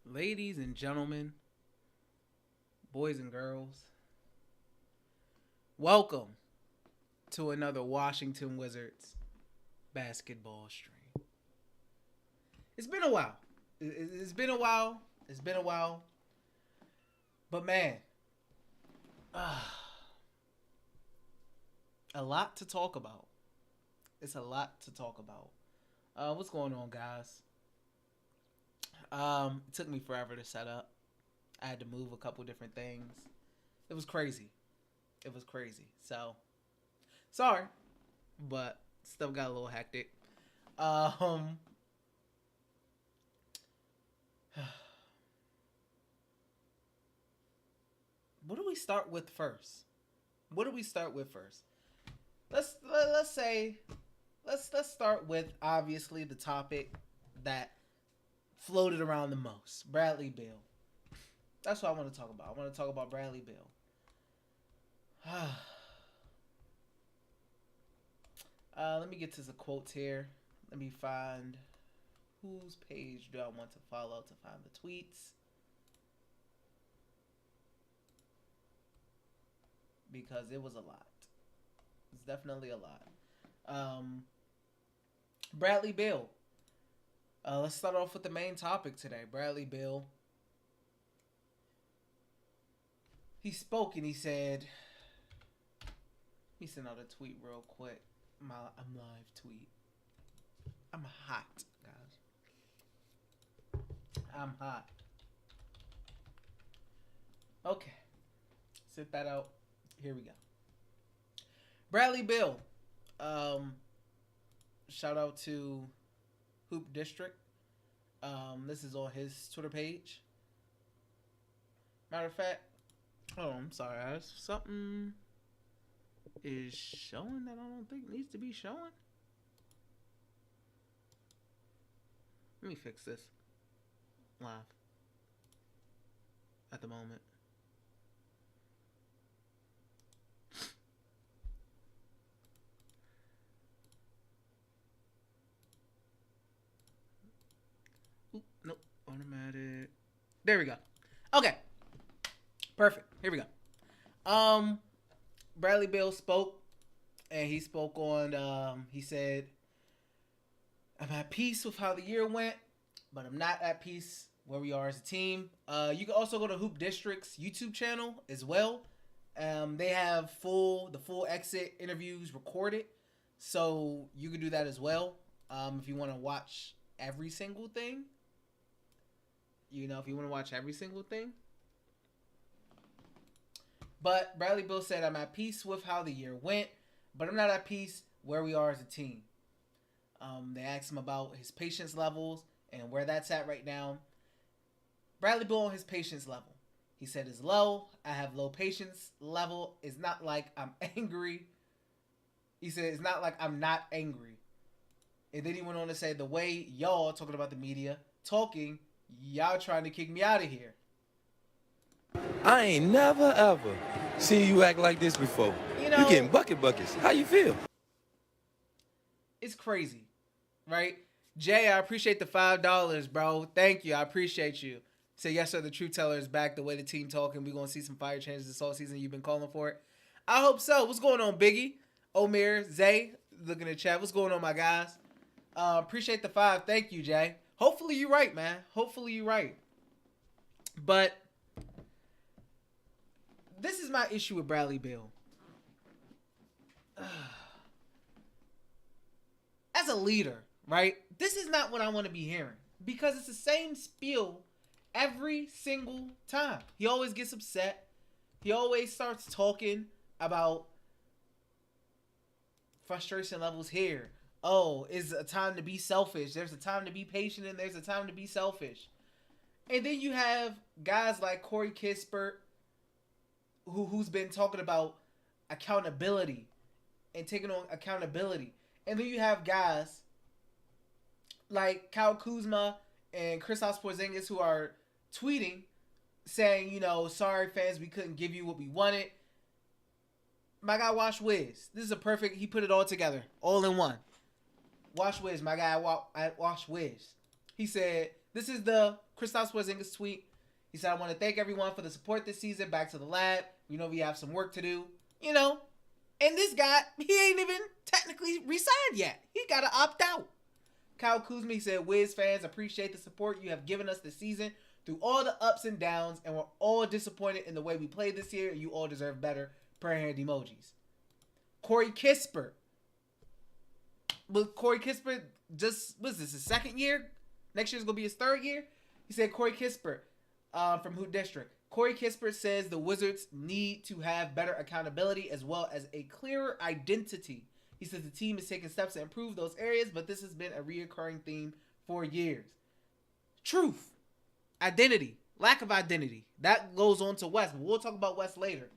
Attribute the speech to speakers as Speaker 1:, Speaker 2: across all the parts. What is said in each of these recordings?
Speaker 1: Ladies and gentlemen, boys and girls, welcome to another Washington Wizards basketball stream. It's been a while. It's been a while. It's been a while. But man, uh, a lot to talk about. It's a lot to talk about. What's going on, guys? It took me forever to set up. I had to move a couple different things. It was crazy. It was crazy. So, sorry, but stuff got a little hectic. Um, what do we start with first? What do we start with first? Let's say let's start with obviously the topic that floated around the most. Bradley Beal. That's what I want to talk about. I want to talk about Bradley Beal. Let me get to the quotes here. Let me find whose page do I want to follow to find the tweets. Because it was a lot. It's definitely a lot. Bradley Beal. Let's start off with the main topic today. Bradley Beal. He spoke and he said, he sent out a tweet real quick. I'm live tweet. I'm hot, guys. I'm hot. Okay. Sit that out. Here we go. Bradley Beal. Shout out to Hoop District. This is on his Twitter page. Matter of fact, I'm sorry. Something is showing that I don't think needs to be showing. Let me fix this live at the moment. Oop, nope, automatic. There we go. Okay, perfect. Here we go. Bradley Beal spoke, and he spoke on. He said, "I'm at peace with how the year went, but I'm not at peace where we are as a team." You can also go to Hoop District's YouTube channel as well. They have the full exit interviews recorded, so you can do that as well. If you want to watch every single thing, if you want to watch every single thing. But Bradley Beal said, "I'm at peace with how the year went, but I'm not at peace where we are as a team." They asked him about his patience levels and where that's at right now. Bradley Beal on his patience level. He said it's low. I have low patience level. It's not like I'm angry. He said it's not like I'm not angry. And then he went on to say the way y'all talking about the media talking, y'all trying to kick me out of here.
Speaker 2: I ain't never ever seen you act like this before. You getting buckets. How you feel?
Speaker 1: It's crazy, right? Jay, I appreciate the $5, bro. Thank you. I appreciate you. Say, yes, sir, the truth teller is back. The way the team talking. We're going to see some fire changes this all season. You've been calling for it. I hope so. What's going on, Biggie? Omir, Zay, looking at chat. What's going on, my guys? Appreciate the 5. Thank you, Jay. Hopefully you're right, man. Hopefully you're right. But this is my issue with Bradley Beal. As a leader, right? This is not what I want to be hearing. Because it's the same spiel every single time. He always gets upset. He always starts talking about frustration levels here. Oh, it's a time to be selfish. There's a time to be patient and there's a time to be selfish. And then you have guys like Corey Kispert who's been talking about accountability and taking on accountability. And then you have guys like Kyle Kuzma and Kristaps Porzingis who are tweeting saying, sorry fans, we couldn't give you what we wanted. My guy Wash Wiz. This is a perfect, he put it all together, all in one. Wash Wiz, my guy Wash Wiz. He said, This is the Kristaps Porzingis tweet. He said, "I want to thank everyone for the support this season. Back to the lab. You know we have some work to do. You know." And this guy, he ain't even technically re-signed yet. He got to opt out. Kyle Kuzma, he said, "Wiz fans, appreciate the support you have given us this season through all the ups and downs, and we're all disappointed in the way we played this year. You all deserve better. Prayer hand emojis." Corey Kispert. But Corey Kispert just, what's this, his second year? Next year's going to be his third year? He said, Corey Kispert from Hoot District. Corey Kispert says the Wizards need to have better accountability as well as a clearer identity. He says the team is taking steps to improve those areas, but this has been a reoccurring theme for years. Truth. Identity. Lack of identity. That goes on to West. We'll talk about West later.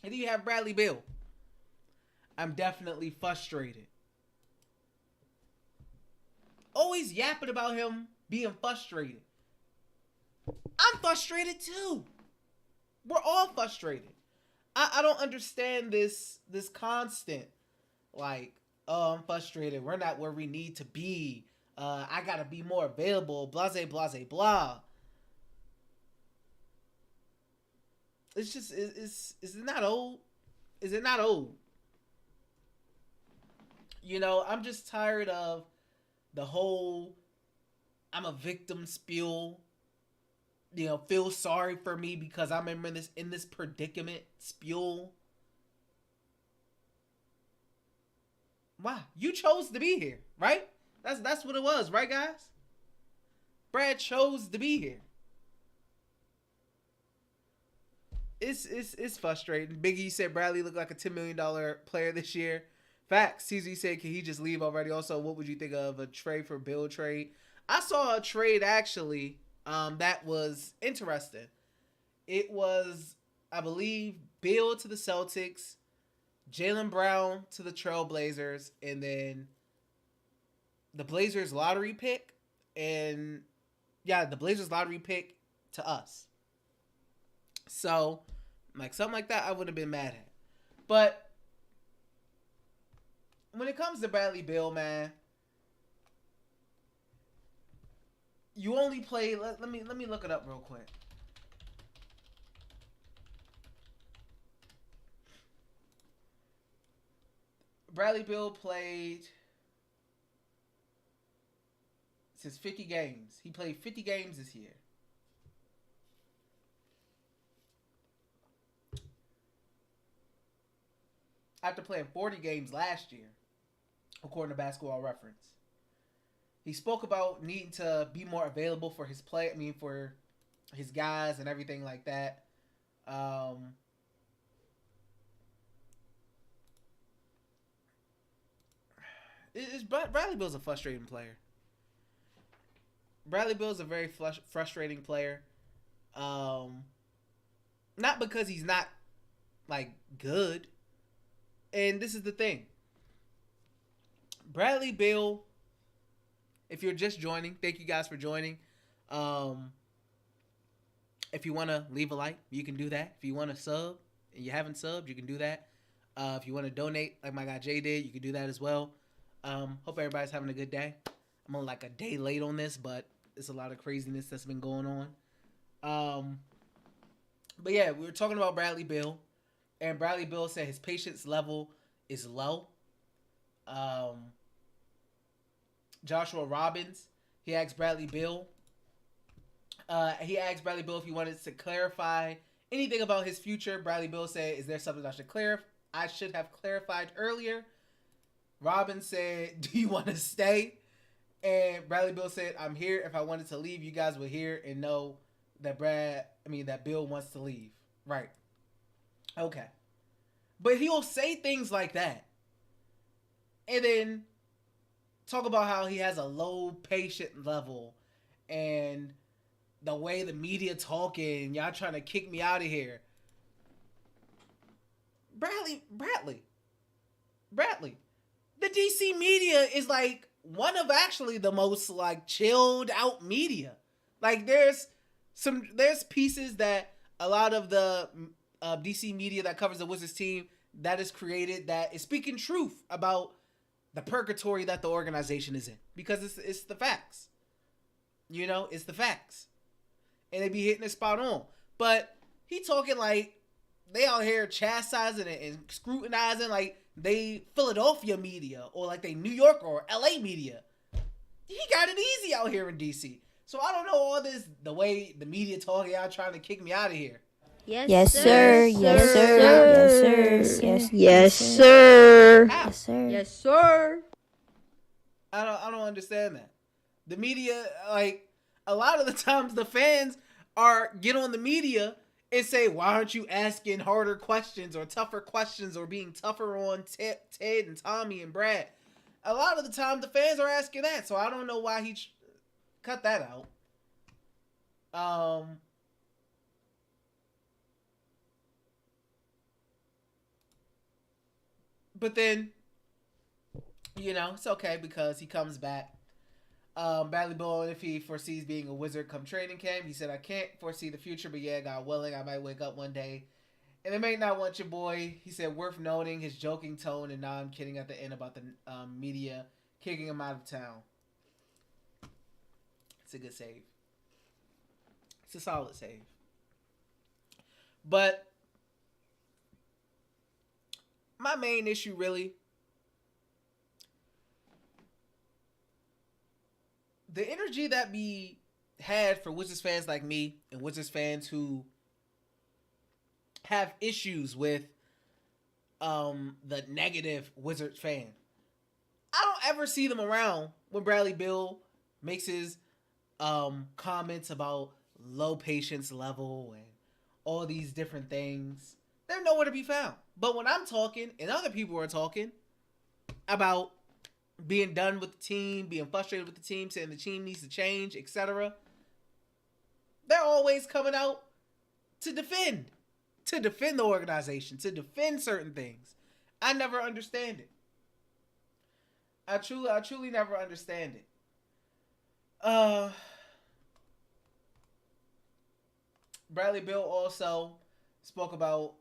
Speaker 1: And then you have Bradley Beal. I'm definitely frustrated. Always yapping about him being frustrated. I'm frustrated too. We're all frustrated. I don't understand this constant, like, oh, I'm frustrated. We're not where we need to be. I gotta be more available. Blase, blase, blah. It's just, is it not old? Is it not old? You know, I'm just tired of the whole I'm a victim spiel. You know, feel sorry for me because I'm in this predicament spiel. Why? You chose to be here, right? That's what it was, right, guys? Brad chose to be here. It's frustrating. Biggie said Bradley looked like a $10 million player this year. Facts. CZ said, can he just leave already? Also, what would you think of a trade for Bill trade? I saw a trade actually that was interesting. It was, I believe, Bill to the Celtics, Jaylen Brown to the Trailblazers, and then the Blazers lottery pick, and yeah, the Blazers lottery pick to us. So, like, something like that I wouldn't have been mad at. But when it comes to Bradley Beal, man, you only play. Let me look it up real quick. Bradley Beal played since 50 games. He played 50 games this year. After playing 40 games last year, according to Basketball Reference. He spoke about needing to be more available for his play. I mean, for his guys and everything like that. Bradley Beal's a frustrating player. Bradley Beal's a very frustrating player. Not because he's not, like, good. And this is the thing. Bradley Beal, if you're just joining, thank you guys for joining. If you want to leave a like, you can do that. If you want to sub and you haven't subbed, you can do that. If you want to donate, like my guy Jay did, you can do that as well. Hope everybody's having a good day. I'm on like a day late on this, but it's a lot of craziness that's been going on. But yeah, we were talking about Bradley Beal, and Bradley Beal said his patience level is low. Joshua Robbins, he asked Bradley Beal if he wanted to clarify anything about his future. Bradley Beal said, "Is there something I should have clarified earlier?" Robbins said, "Do you want to stay?" And Bradley Beal said, "I'm here. If I wanted to leave, you guys would hear and know that that Bill wants to leave." Right. Okay. But he'll say things like that. And then talk about how he has a low patient level and the way the media talking, y'all trying to kick me out of here. Bradley. The DC media is like one of actually the most like chilled out media. Like there's pieces that a lot of the DC media that covers the Wizards team that is created that is speaking truth about the purgatory that the organization is in, because it's the facts. You know, it's the facts. And they be hitting it spot on. But he talking like they out here chastising and scrutinizing like they Philadelphia media or like they New York or LA media. He got it easy out here in DC. So I don't know all this, the way the media talking out trying to kick me out of here.
Speaker 3: Yes, sir. Yes, sir. Yes, sir. Yes, sir. Yes, sir. Yes, sir.
Speaker 1: I don't understand that. The media, like, a lot of the times the fans get on the media and say, why aren't you asking harder questions or tougher questions or being tougher on Ted and Tommy and Brad? A lot of the time the fans are asking that, so I don't know why he cut that out. But then, you know, it's okay because he comes back. Bradley Bill, if he foresees being a Wizard come training camp, he said, I can't foresee the future, but yeah, God willing, I might wake up one day and they may not want your boy. He said, worth noting his joking tone and now I'm kidding at the end about the media kicking him out of town. It's a good save. It's a solid save. But my main issue really, the energy that we had for Wizards fans like me and Wizards fans who have issues with the negative Wizards fan. I don't ever see them around when Bradley Beal makes his comments about low patience level and all these different things. They're nowhere to be found. But when I'm talking and other people are talking about being done with the team, being frustrated with the team, saying the team needs to change, etc., they're always coming out to defend the organization, to defend certain things. I never understand it. I truly never understand it. Bradley Beal also spoke about,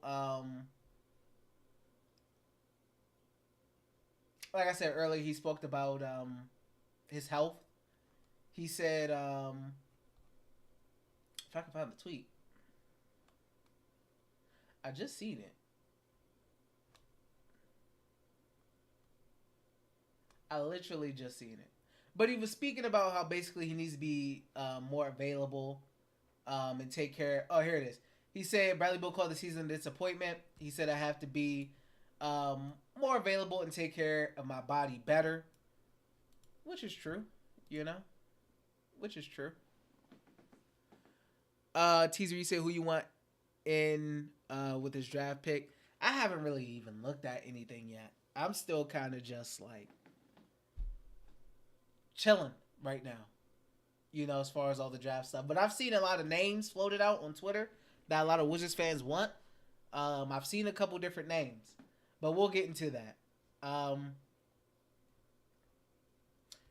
Speaker 1: like I said earlier, he spoke about his health. He said, if I can find the tweet, I just seen it. I literally just seen it. But he was speaking about how basically he needs to be more available and take care. Oh, here it is. He said Bradley Beal called the season a disappointment. He said I have to be more available and take care of my body better, which is true, you know, which is true. Teaser, you said who you want in with his draft pick. I haven't really even looked at anything yet. I'm still kind of just like chilling right now, you know, as far as all the draft stuff. But I've seen a lot of names floated out on Twitter that a lot of Wizards fans want. I've seen a couple different names, but we'll get into that.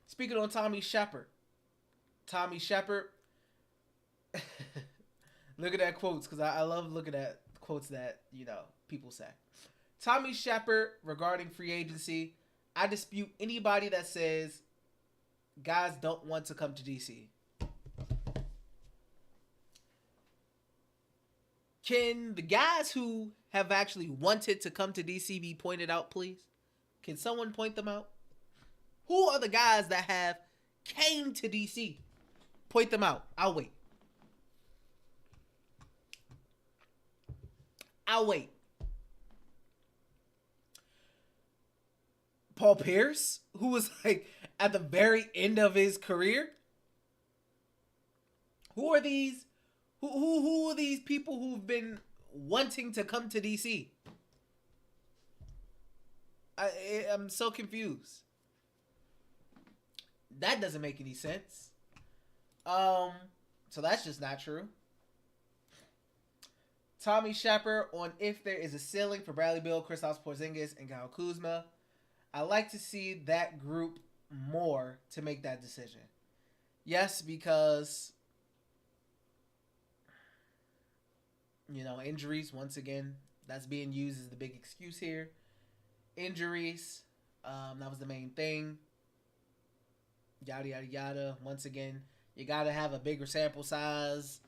Speaker 1: Speaking on Tommy Shepard. Look at that quotes, because I love looking at quotes that, you know, people say. Tommy Shepard regarding free agency. I dispute anybody that says guys don't want to come to DC. Can the guys who have actually wanted to come to DC be pointed out, please? Can someone point them out? Who are the guys that have came to DC? Point them out. I'll wait. Paul Pierce, who was like at the very end of his career. Who are these? Who are these people who've been wanting to come to DC? I'm so confused. That doesn't make any sense. So that's just not true. Tommy Shepard on if there is a ceiling for Bradley Beal, Kristaps Porzingis, and Kyle Kuzma. I like to see that group more to make that decision. Yes, because, you know, injuries, once again, that's being used as the big excuse here. Injuries, that was the main thing. Yada, yada, yada. Once again, You got to have a bigger sample size.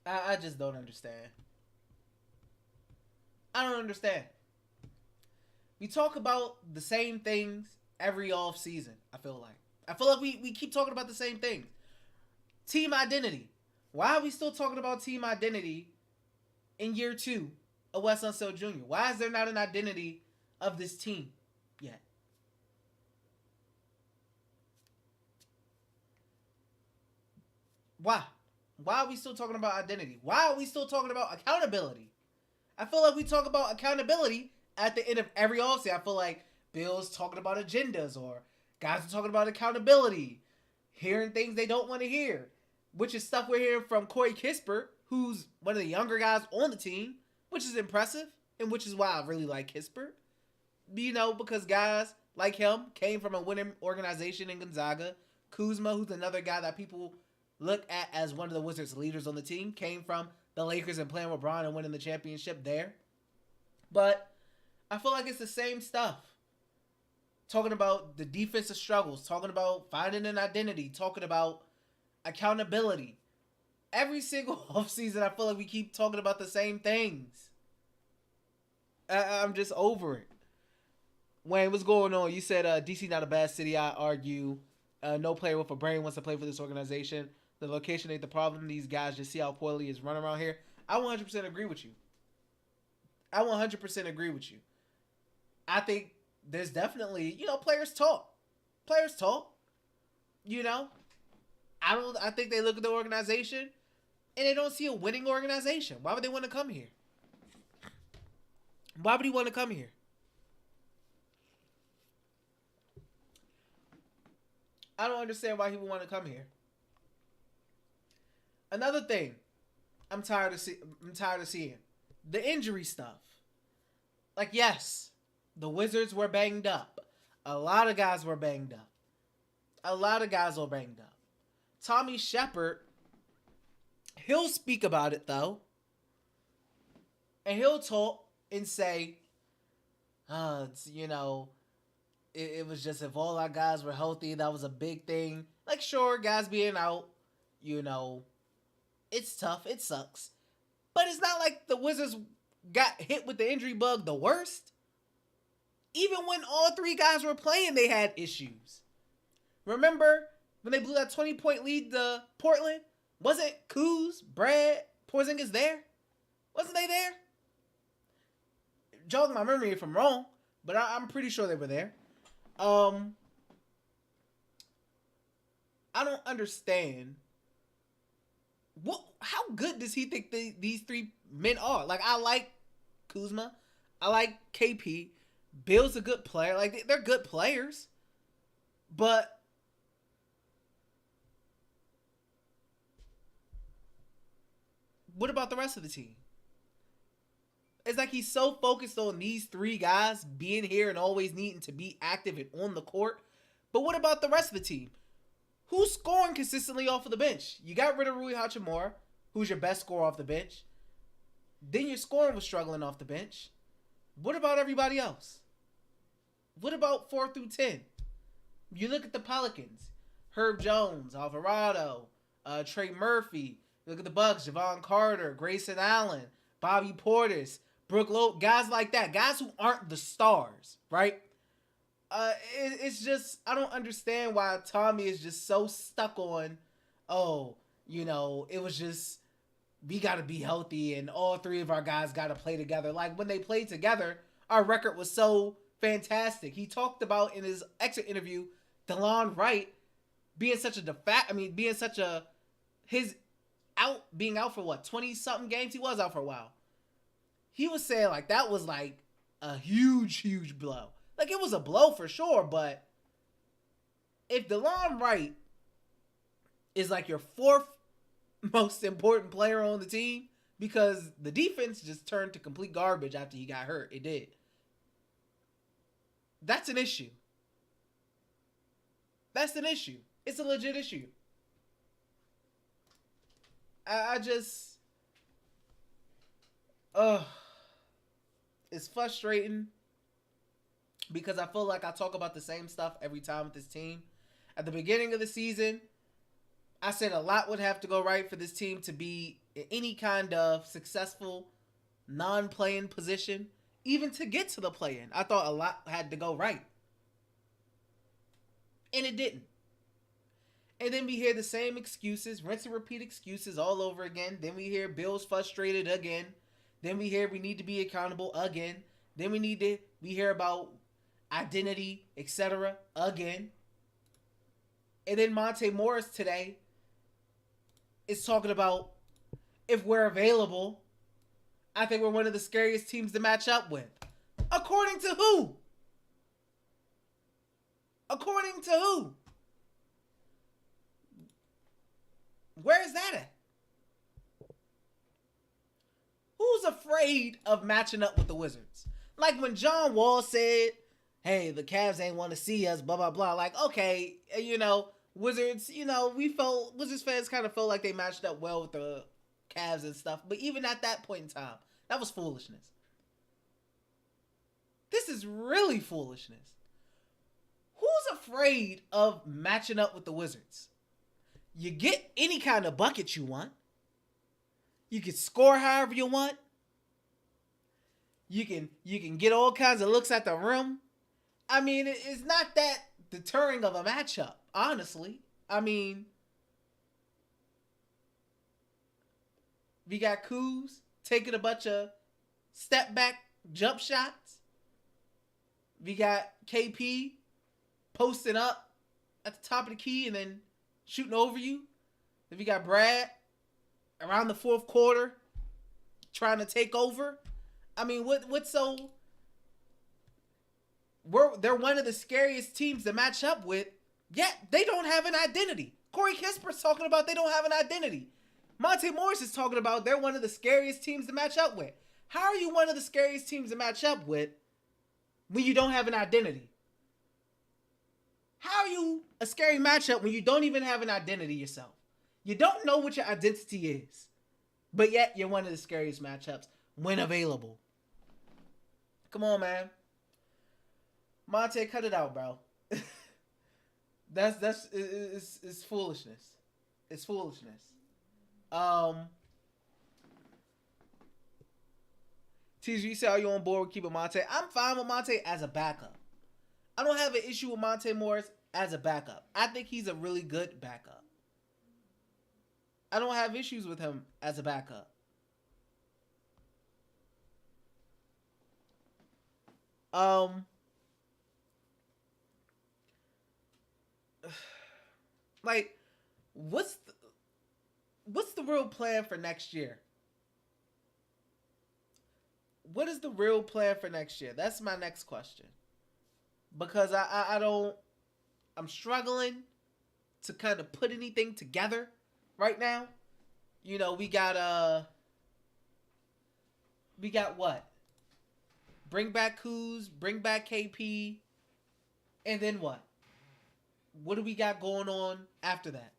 Speaker 1: I just don't understand. I don't understand. We talk about the same things every off season. I feel like we keep talking about the same things. Team identity. Why are we still talking about team identity in year 2 of Wes Unseld Jr.? Why is there not an identity of this team yet? Why? Why are we still talking about identity? Why are we still talking about accountability? I feel like we talk about accountability at the end of every offseason. I feel like Beals talking about agendas, or guys are talking about accountability, hearing things they don't want to hear, which is stuff we're hearing from Corey Kispert, who's one of the younger guys on the team, which is impressive, and which is why I really like Kispert. You know, because guys like him came from a winning organization in Gonzaga. Kuzma, who's another guy that people look at as one of the Wizards' leaders on the team, came from the Lakers and playing with LeBron and winning the championship there. But I feel like it's the same stuff. Talking about the defensive struggles, talking about finding an identity, talking about accountability. Every single offseason, I feel like we keep talking about the same things. I'm just over it. Wayne, what's going on? You said DC not a bad city. I argue. No player with a brain wants to play for this organization. The location ain't the problem. These guys just see how poorly it's run around here. I 100% agree with you. I 100% agree with you. I think there's definitely, players talk. Players talk. I think they look at the organization and they don't see a winning organization. Why would they want to come here? Why would he want to come here? I don't understand why he would want to come here. Another thing I'm tired of seeing. The injury stuff. Like, yes, the Wizards were banged up. A lot of guys were banged up. Tommy Shepard, he'll speak about it, though. And he'll talk and say, it was just if all our guys were healthy, that was a big thing. Like, sure, guys being out, it's tough. It sucks. But it's not like the Wizards got hit with the injury bug the worst. Even when all 3 guys were playing, they had issues. Remember when they blew that 20-point lead to Portland? Wasn't Kuz, Brad, Porzingis there? Wasn't they there? Jog my memory if I'm wrong, but I'm pretty sure they were there. I don't understand. How good does he think these 3 men are? Like, I like Kuzma. I like KP. Bill's a good player. Like, they're good players. But what about the rest of the team? It's like he's so focused on these 3 guys being here and always needing to be active and on the court. But what about the rest of the team? Who's scoring consistently off of the bench? You got rid of Rui Hachimura, who's your best scorer off the bench. Then your scoring was struggling off the bench. What about everybody else? What about 4 through 10? You look at the Pelicans. Herb Jones, Alvarado, Trey Murphy. You look at the Bucks, Javon Carter, Grayson Allen, Bobby Portis, Brook Lowe, guys like that. Guys who aren't the stars, right? It's just, I don't understand why Tommy is just so stuck on, it was just, we got to be healthy and all 3 of our guys got to play together. Like, when they played together, our record was so fantastic. He talked about in his exit interview, DeLon Wright being being out for what, 20-something games? He was out for a while. He was saying, like, that was, like, a huge, huge blow. Like, it was a blow for sure, but if DeLon Wright is, like, your 4th most important player on the team, because the defense just turned to complete garbage after he got hurt. It did. That's an issue. That's an issue. It's a legit issue. It's frustrating. because I feel like I talk about the same stuff every time with this team. At the beginning of the season, I said a lot would have to go right for this team to be in any kind of successful non-playing position, even to get to the play-in. I thought a lot had to go right. And it didn't. And then we hear the same excuses, rinse and repeat excuses all over again. Then we hear Beals frustrated again. Then we hear we need to be accountable again. Then we hear about identity, etc. again. And then Monte Morris today is talking about if we're available, I think we're one of the scariest teams to match up with. According to who? According to who? Where is that at? Who's afraid of matching up with the Wizards? Like when John Wall said, hey, the Cavs ain't want to see us, blah, blah, blah. Like, okay, Wizards, Wizards fans kind of felt like they matched up well with the Cavs and stuff. But even at that point in time, that was foolishness. This is really foolishness. Who's afraid of matching up with the Wizards? You get any kind of bucket you want. You can score however you want. You can get all kinds of looks at the rim. I mean, it's not that deterring of a matchup, honestly. I mean, we got Kuz taking a bunch of step back jump shots. We got KP posting up at the top of the key and then shooting over you. Then we got Brad around the fourth quarter trying to take over. I mean, what's so... They're one of the scariest teams to match up with, yet they don't have an identity. Corey Kisper's talking about they don't have an identity. Monte Morris is talking about they're one of the scariest teams to match up with. How are you one of the scariest teams to match up with when you don't have an identity? How are you a scary matchup when you don't even have an identity yourself? You don't know what your identity is, but yet you're one of the scariest matchups when available. Come on, man. Monte, cut it out, bro. It's foolishness. It's foolishness. TG said, are you on board with keeping Monte? I'm fine with Monte as a backup. I don't have an issue with Monte Morris as a backup. I think he's a really good backup. I don't have issues with him as a backup. Like, what's the real plan for next year? What is the real plan for next year? That's my next question. Because I'm struggling to kind of put anything together right now. We got what? Bring back Kuz, bring back KP, and then what? What do we got going on after that?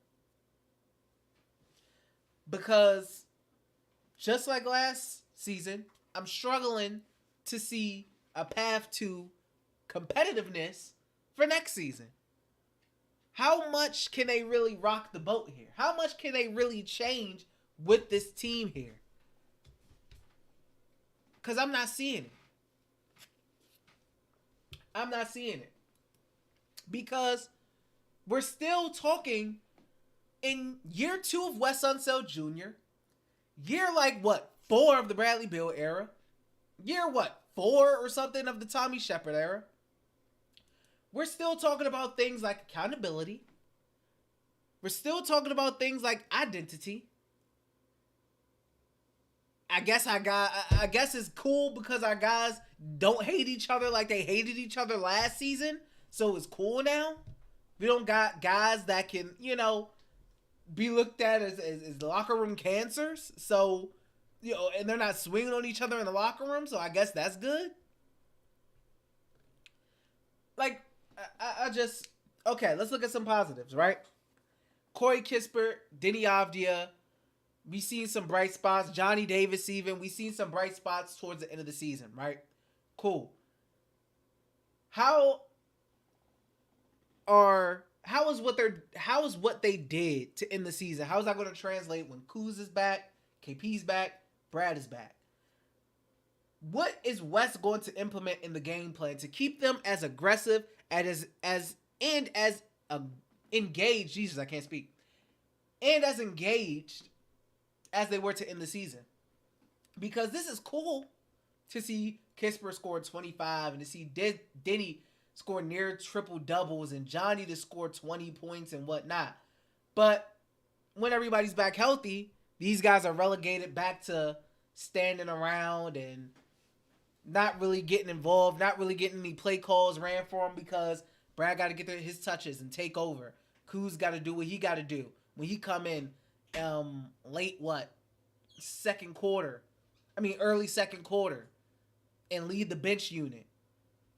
Speaker 1: Because just like last season, I'm struggling to see a path to competitiveness for next season. How much can they really rock the boat here? How much can they really change with this team here? Because I'm not seeing it. I'm not seeing it. Because we're still talking in year 2 of Wes Unseld Jr., year 4 of the Bradley Beal era, year 4 or something of the Tommy Shepard era. We're still talking about things like accountability. We're still talking about things like identity. I guess it's cool because our guys don't hate each other like they hated each other last season. So it's cool now. We don't got guys that can, be looked at as locker room cancers. So, and they're not swinging on each other in the locker room. So I guess that's good. Okay, let's look at some positives, right? Corey Kispert, Denny Avdia. We seen some bright spots. Johnny Davis even. We seen some bright spots towards the end of the season, right? Cool. how how is what they did to end the season? How is that going to translate when Kuz is back, KP's back, Brad is back? What is West going to implement in the game plan to keep them as aggressive as engaged? Jesus, I can't speak. And as engaged as they were to end the season. Because this is cool to see Kisper score 25 and to see Denny score near triple doubles and Johnny to score 20 points and whatnot. But when everybody's back healthy, these guys are relegated back to standing around and not really getting involved, not really getting any play calls ran for him because Brad got to get his touches and take over. Kuz got to do what he got to do. When he come in late early second quarter and lead the bench unit.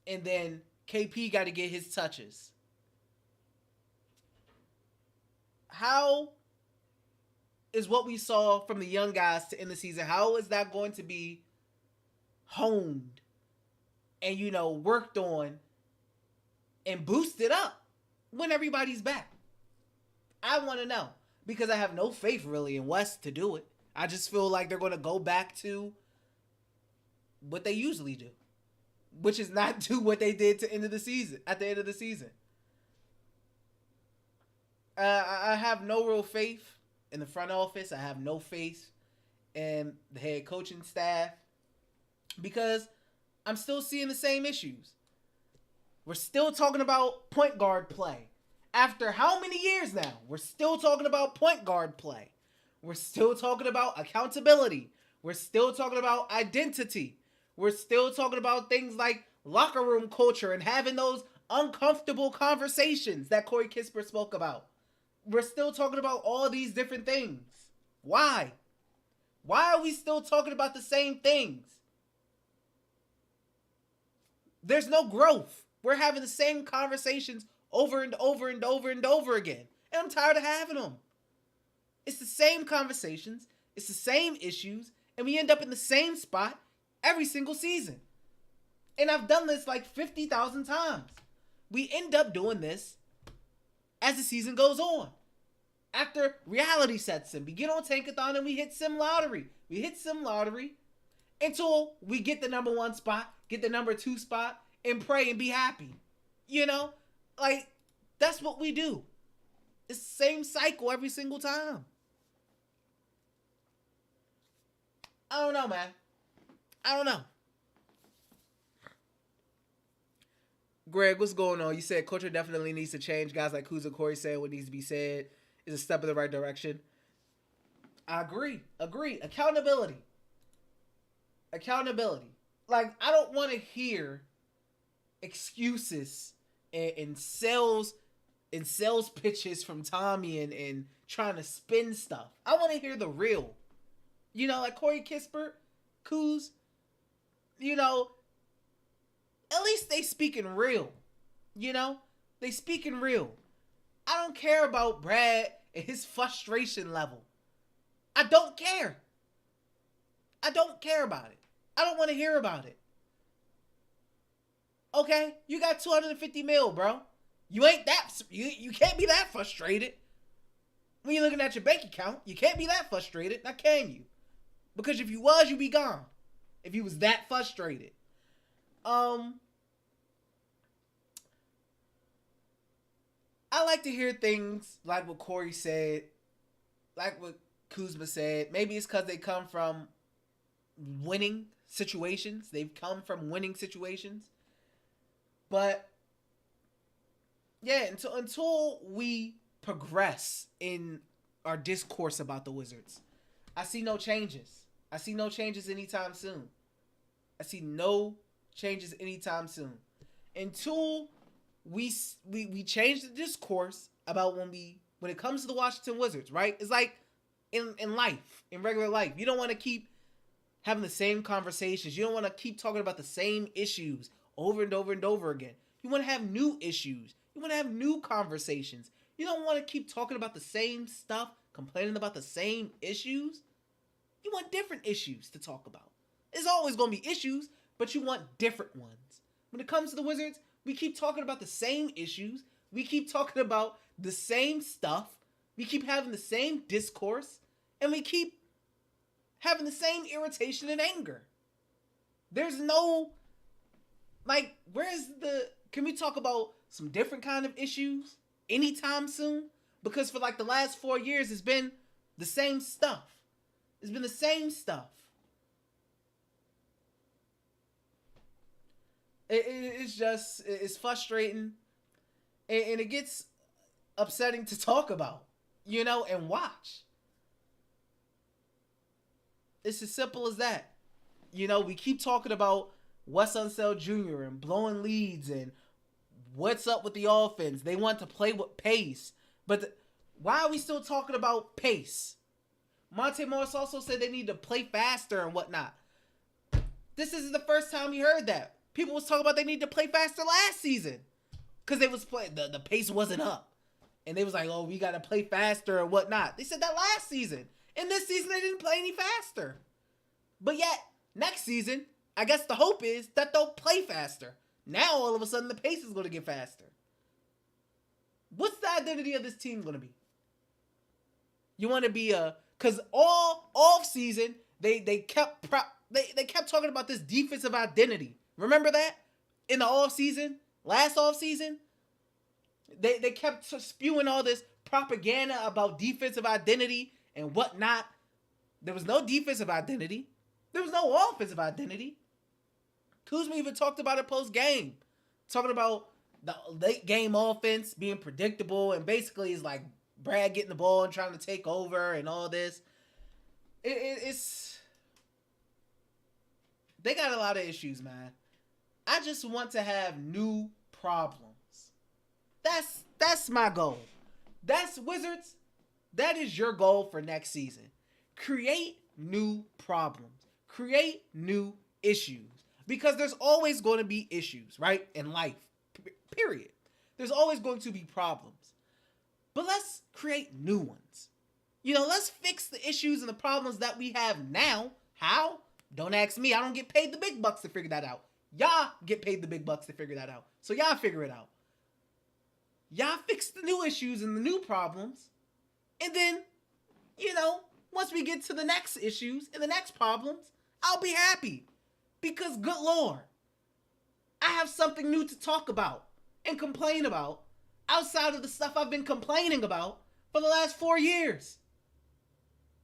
Speaker 1: And then KP got to get his touches. How is what we saw from the young guys to end the season, how is that going to be honed and, worked on and boosted up when everybody's back? I want to know, because I have no faith really in West to do it. I just feel like they're going to go back to what they usually do, which is not do what they did at the end of the season. I have no real faith in the front office. I have no faith in the head coaching staff because I'm still seeing the same issues. We're still talking about point guard play. After how many years now? We're still talking about point guard play. We're still talking about accountability. We're still talking about identity. We're still talking about things like locker room culture and having those uncomfortable conversations that Corey Kispert spoke about. We're still talking about all these different things. Why? Why are we still talking about the same things? There's no growth. We're having the same conversations over and over and over and over again. And I'm tired of having them. It's the same conversations. It's the same issues. And we end up in the same spot every single season. And I've done this like 50,000 times. We end up doing this as the season goes on. After reality sets in, we get on Tankathon and we hit Sim Lottery. We hit Sim Lottery until we get the number 1 spot, get the number 2 spot, and pray and be happy. Like, that's what we do. It's the same cycle every single time. I don't know, man. I don't know. Greg, what's going on? You said culture definitely needs to change. Guys like Kuz and Corey said what needs to be said is a step in the right direction. I agree. Accountability. Like, I don't want to hear excuses and sales pitches from Tommy and trying to spin stuff. I want to hear the real. Like Corey Kispert, Kuz, at least they speaking real. They speaking real. I don't care about Brad and his frustration level. I don't care. I don't care about it. I don't want to hear about it. Okay, you got 250 mil, bro. You ain't that. You can't be that frustrated when you're looking at your bank account. You can't be that frustrated. Now, can you? Because if you was, you'd be gone. If you was that frustrated. I like to hear things like what Corey said, like what Kuzma said. Maybe it's because they come from winning situations. They've come from winning situations. But yeah, until we progress in our discourse about the Wizards, I see no changes. I see no changes anytime soon. Until we change the discourse about when it comes to the Washington Wizards, right? It's like in life, in regular life. You don't want to keep having the same conversations. You don't want to keep talking about the same issues over and over and over again. You want to have new issues. You want to have new conversations. You don't want to keep talking about the same stuff, complaining about the same issues. You want different issues to talk about. There's always going to be issues, but you want different ones. When it comes to the Wizards, We keep talking about the same issues. We keep talking about the same stuff. We keep having the same discourse. And we keep having the same irritation and anger. There's no, like, can we talk about some different kind of issues anytime soon? Because for like the last 4 years, it's been the same stuff. It's been the same stuff. It's frustrating. And it gets upsetting to talk about, and watch. It's as simple as that. We keep talking about Wes Unseld Jr. and blowing leads and what's up with the offense. They want to play with pace. But why are we still talking about pace? Monte Morris also said they need to play faster and whatnot. This isn't the first time we heard that. People was talking about they need to play faster last season. Because they was playing, the pace wasn't up. And they was like, oh, we got to play faster and whatnot. They said that last season. And this season they didn't play any faster. But yet, next season, I guess the hope is that they'll play faster. Now, all of a sudden, the pace is going to get faster. What's the identity of this team going to be? You want to be because all off season they kept talking about this defensive identity. Remember that in the off season, last off season, they kept spewing all this propaganda about defensive identity and whatnot. There was no defensive identity. There was no offensive identity. Kuzma even talked about it post game, talking about the late game offense being predictable and basically it's like Brad getting the ball and trying to take over and all this. It's they got a lot of issues, man. I just want to have new problems. That's my goal. That's Wizards. That is your goal for next season. Create new problems. Create new issues. Because there's always going to be issues, right? In life. Period. There's always going to be problems. But let's create new ones. Let's fix the issues and the problems that we have now. How? Don't ask me. I don't get paid the big bucks to figure that out. Y'all get paid the big bucks to figure that out. So y'all figure it out. Y'all fix the new issues and the new problems. And then, once we get to the next issues and the next problems, I'll be happy. Because, good Lord, I have something new to talk about and complain about outside of the stuff I've been complaining about for the last 4 years.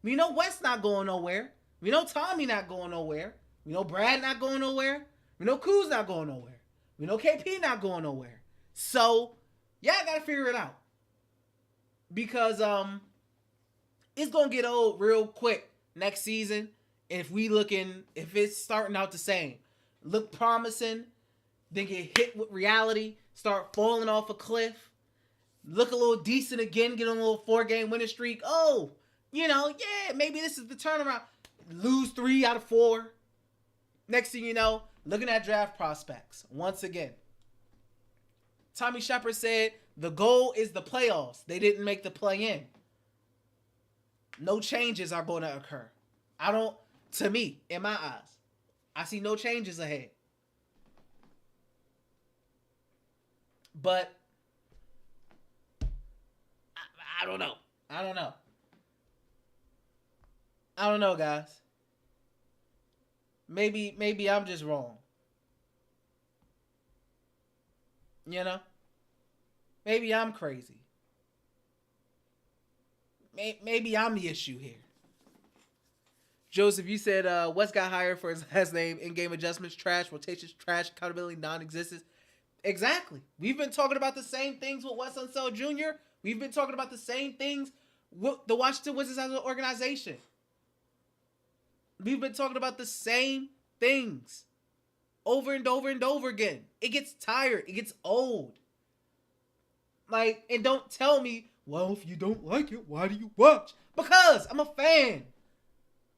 Speaker 1: We know Wes not going nowhere. We know Tommy not going nowhere. We know Brad not going nowhere. We know Kuz not going nowhere. We know KP not going nowhere. So, y'all gotta figure it out. Because it's gonna get old real quick next season if it's starting out the same. Look promising, then get hit with reality, start falling off a cliff, look a little decent again, get on a little 4-game winning streak. Oh, maybe this is the turnaround. Lose 3 out of 4. Next thing you know, looking at draft prospects once again. Tommy Shepard said the goal is the playoffs. They didn't make the play-in. No changes are going to occur. To me, in my eyes, I see no changes ahead. But I don't know. I don't know, guys. Maybe I'm just wrong. Maybe I'm crazy. Maybe I'm the issue here. Joseph, you said West got hired for his last name, in-game adjustments, trash, rotations, trash, accountability, non-existence. Exactly. We've been talking about the same things with Wes Unseld Jr. We've been talking about the same things with the Washington Wizards as an organization. We've been talking about the same things over and over and over again. It gets tired. It gets old. And don't tell me, well, if you don't like it, why do you watch? Because I'm a fan.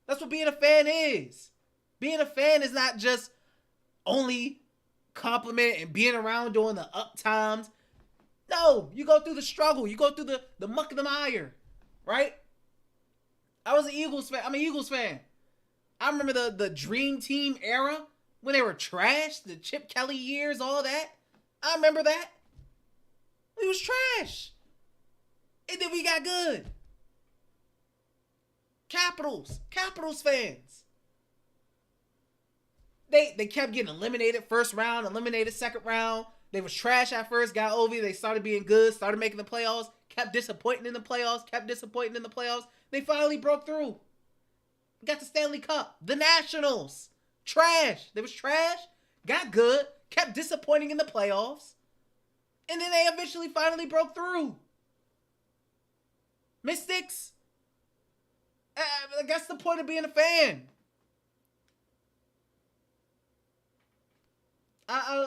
Speaker 1: That's what being a fan is. Being a fan is not just only compliment and being around during the up times. No, you go through the struggle. You go through the muck and the mire, right? I was an Eagles fan. I'm an Eagles fan. I remember the Dream Team era when they were trash, the Chip Kelly years, all that. I remember that. We was trash. And then we got good. Capitals fans. They kept getting eliminated first round, eliminated second round. They was trash at first, got Ovi. They started being good, started making the playoffs, kept disappointing in the playoffs. They finally broke through. Got the Stanley Cup. The Nationals. Trash. They was trash, got good, kept disappointing in the playoffs. And then they eventually finally broke through. Mystics. That's the point of being a fan.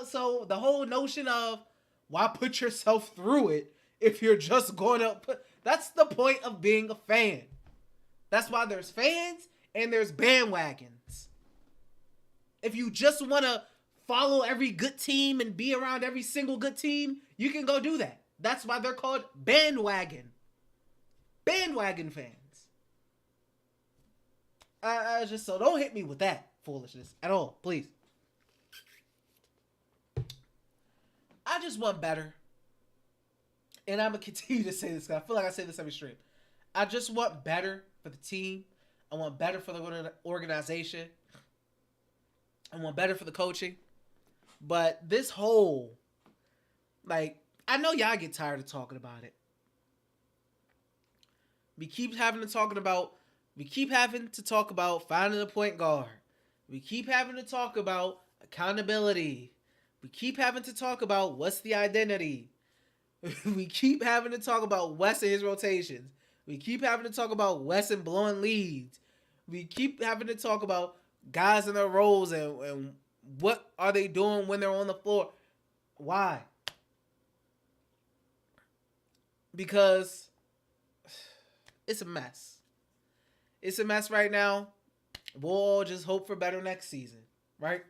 Speaker 1: So the whole notion of why put yourself through it if you're just going to put... That's the point of being a fan. That's why there's fans and there's bandwagons. If you just want to follow every good team and be around every single good team, you can go do that. That's why they're called bandwagon. Bandwagon fans. Just so don't hit me with that foolishness at all, please. I just want better. And I'm going to continue to say this because I feel like I say this every stream. I just want better for the team. I want better for the organization. I want better for the coaching. But this whole, like, I know y'all get tired of talking about it. We keep having to talk about finding a point guard. We keep having to talk about accountability. We keep having to talk about what's the identity. We keep having to talk about Wes and his rotations. We keep having to talk about Wes and blowing leads. We keep having to talk about guys in their roles and what are they doing when they're on the floor. Why? Because it's a mess. It's a mess right now. We'll all just hope for better next season, right?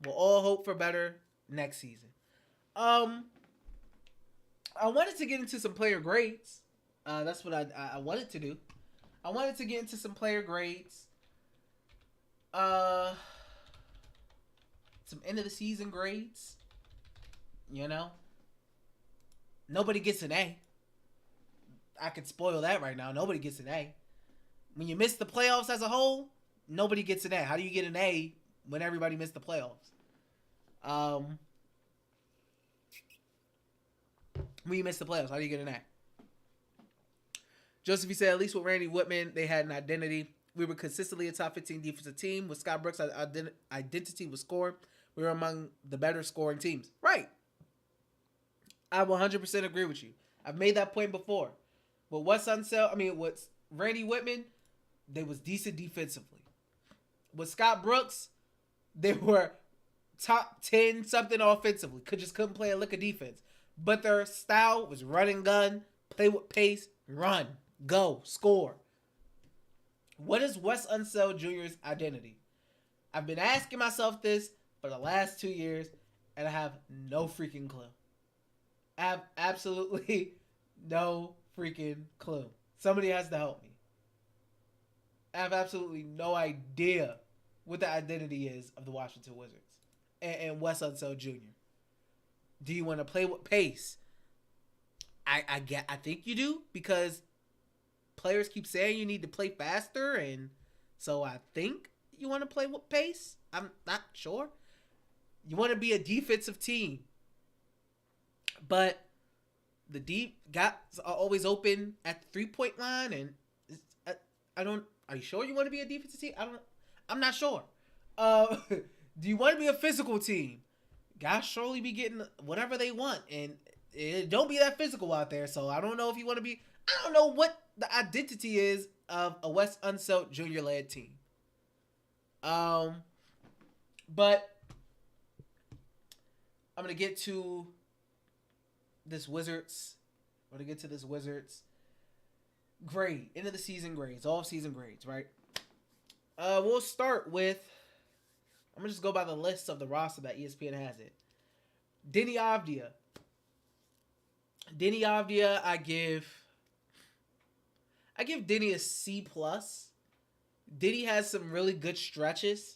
Speaker 1: We'll all hope for better next season. I wanted to get into some player grades. That's what I wanted to do. I wanted to get into some player grades. Some end of the season grades. You know? Nobody gets an A. I could spoil that right now. Nobody gets an A. When you miss the playoffs as a whole, nobody gets an A. How do you get an A when everybody missed the playoffs? When you miss the playoffs, how do you get an A? Joseph, he said, at least with Randy Whitman, they had an identity. We were consistently a top 15 defensive team. With Scott Brooks, our identity was scoring. We were among the better scoring teams. Right. I 100% agree with you. I've made that point before. But what's Randy Whitman, they was decent defensively. With Scott Brooks, they were top 10 something offensively. Couldn't play a lick of defense. But their style was run and gun, play with pace, run, go, score. What is Wes Unseld Jr.'s identity? I've been asking myself this for the last 2 years, and I have no freaking clue. I have absolutely no freaking clue. Somebody has to help me. I have absolutely no idea what the identity is of the Washington Wizards and Wes Unseld Jr. Do you want to play with pace? I think you do, because players keep saying you need to play faster, and so I think you want to play with pace. I'm not sure. You want to be a defensive team, but the deep guys are always open at the 3-point line, and I don't. Are you sure you want to be a defensive team? I'm not sure. Do you want to be a physical team? Guys surely be getting whatever they want, and it don't be that physical out there. So I don't know if you want to be. I don't know what the identity is of a Wes Unseld Jr. led team. But I'm gonna get to this Wizards. Grade, end of the season grades, off season grades, right? We'll start with. I'm gonna just go by the list of the roster that ESPN has it. Denny Avdia. I give Denny a C+. Denny has some really good stretches.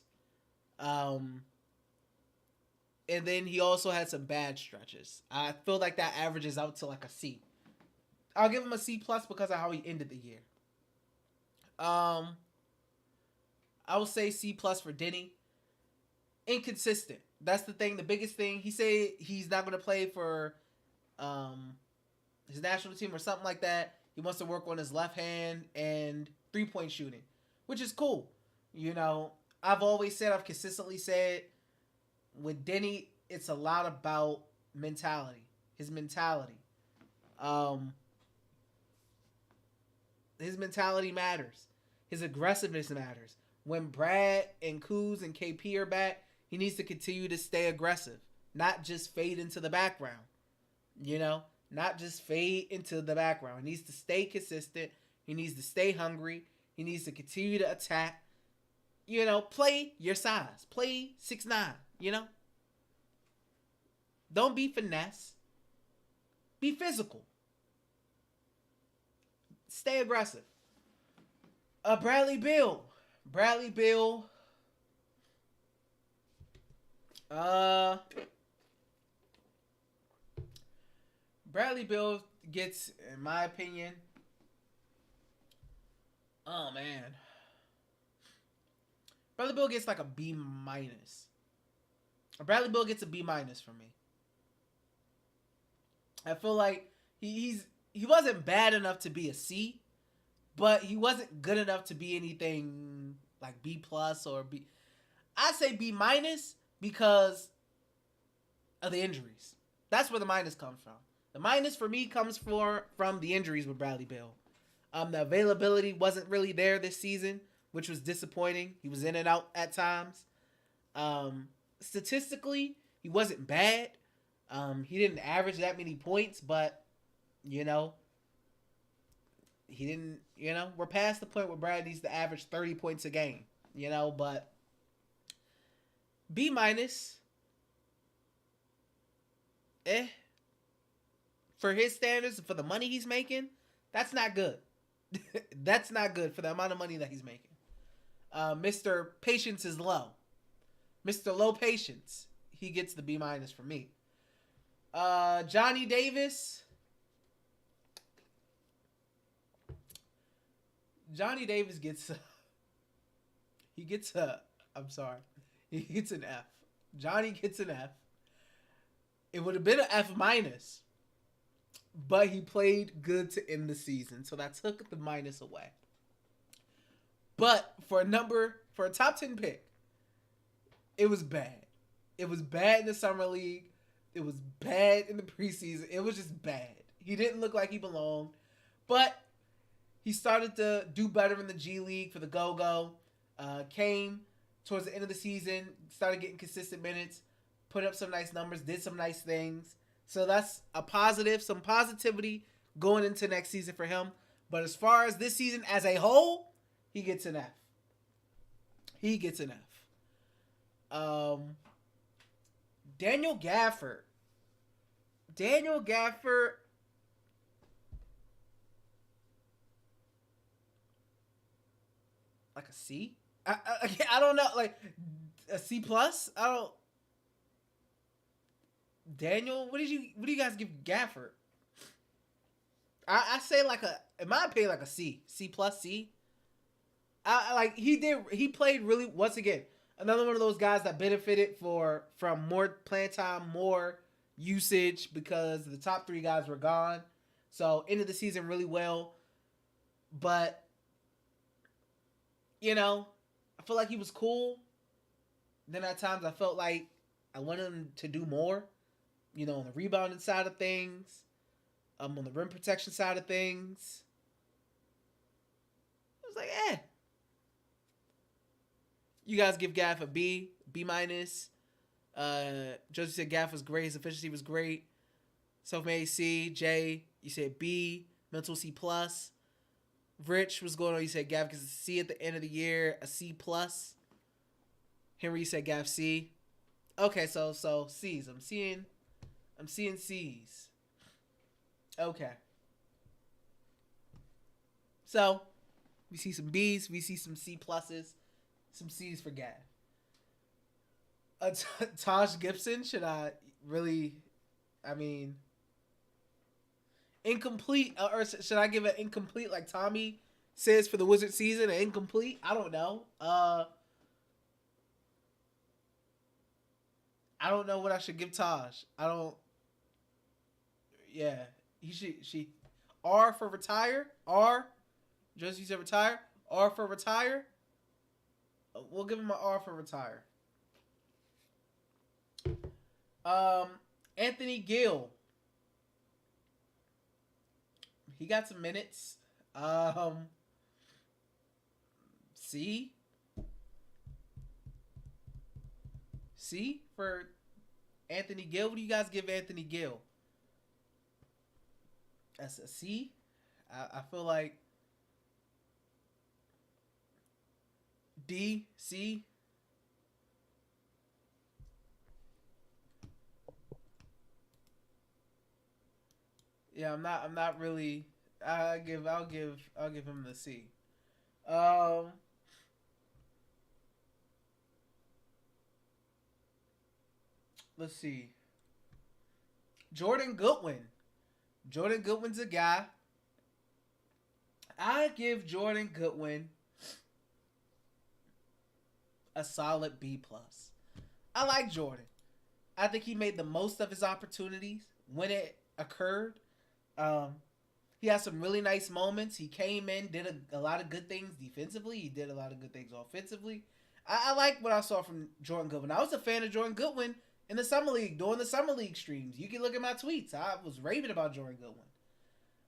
Speaker 1: and then he also had some bad stretches. I feel like that averages out to like a C. I'll give him a C plus because of how he ended the year. I would say C plus for Denny. Inconsistent. That's the thing. The biggest thing. He said he's not going to play for his national team or something like that. He wants to work on his left hand and 3-point shooting, which is cool. You know, I've always said, I've consistently said, with Denny, it's a lot about mentality. His mentality. His mentality matters. His aggressiveness matters. When Brad and Kuz and KP are back, he needs to continue to stay aggressive, not just fade into the background. You know, not just fade into the background. He needs to stay consistent. He needs to stay hungry. He needs to continue to attack. You know, play your size. Play 6'9", you know? Don't be finesse. Be physical. Stay aggressive. Bradley Beal. Bradley Beal. Bradley Beal gets, in my opinion, oh man, Bradley Beal gets like a B minus. Bradley Beal gets a B minus from me. I feel like he wasn't bad enough to be a C, but he wasn't good enough to be anything like B plus or B. I say B minus because of the injuries. That's where the minus comes from. The minus for me comes from the injuries with Bradley Beal. The availability wasn't really there this season, which was disappointing. He was in and out at times. Statistically, he wasn't bad. He didn't average that many points, but, you know, he didn't, you know, we're past the point where Brad needs to average 30 points a game, you know, but B minus, for his standards and for the money he's making, that's not good. That's not good for the amount of money that he's making. Mr. Patience is low. Mr. Low Patience, he gets the B minus from me. Johnny Davis. Johnny Davis gets he gets an F. Johnny gets an F. It would have been an F minus, but he played good to end the season, so that took the minus away. But for a top 10 pick, it was bad. It was bad in the summer league. It was bad in the preseason. It was just bad. He didn't look like he belonged, but he started to do better in the G League for the Go-Go. Came towards the end of the season, started getting consistent minutes, put up some nice numbers, did some nice things. So that's a positive, some positivity going into next season for him. But as far as this season as a whole, he gets an F. He gets an F. Daniel Gafford. Daniel Gafford. Like a C? I don't know. Like a C plus? I don't. Daniel, what do you guys give Gafford? I say like in my opinion, like a C. C plus, C. He played really, once again, another one of those guys that benefited from more playing time, more usage because the top 3 guys were gone. So ended the season really well. But, you know, I feel like he was cool. Then at times I felt like I wanted him to do more. You know, on the rebounding side of things. On the rim protection side of things. I was like, You guys give Gaff a B, B minus. Josie said Gaff was great. His efficiency was great. Self-made C. Jay, you said B. Mental C plus. Rich was going on. You said Gaff gets a C at the end of the year. A C plus. Henry, you said Gaff C. Okay, so C's. I'm seeing C's. Okay. So, we see some B's. We see some C pluses. Some C's for Gaff. Taj Gibson, should I really? I mean, incomplete, or should I give it incomplete like Tommy says for the Wizard season? An incomplete? I don't know. I don't know what I should give Taj. I don't. Yeah, he should. She R for retire. R. Josie said retire. R for retire. We'll give him an R for retire. Um, Anthony Gill. He got some minutes. C. C for Anthony Gill. What do you guys give Anthony Gill? That's a C. I feel like D, C. Yeah, I'm not really. I'll give him the C. Um, let's see. Jordan Goodwin. Jordan Goodwin's a guy. I give Jordan Goodwin a solid B plus. I like Jordan. I think he made the most of his opportunities when it occurred. Um, he had some really nice moments. He came in, did a lot of good things defensively. He did a lot of good things offensively. I like what I saw from Jordan Goodwin. I was a fan of Jordan Goodwin in the summer league, during the summer league streams. You can look at my tweets. I was raving about Jordan Goodwin.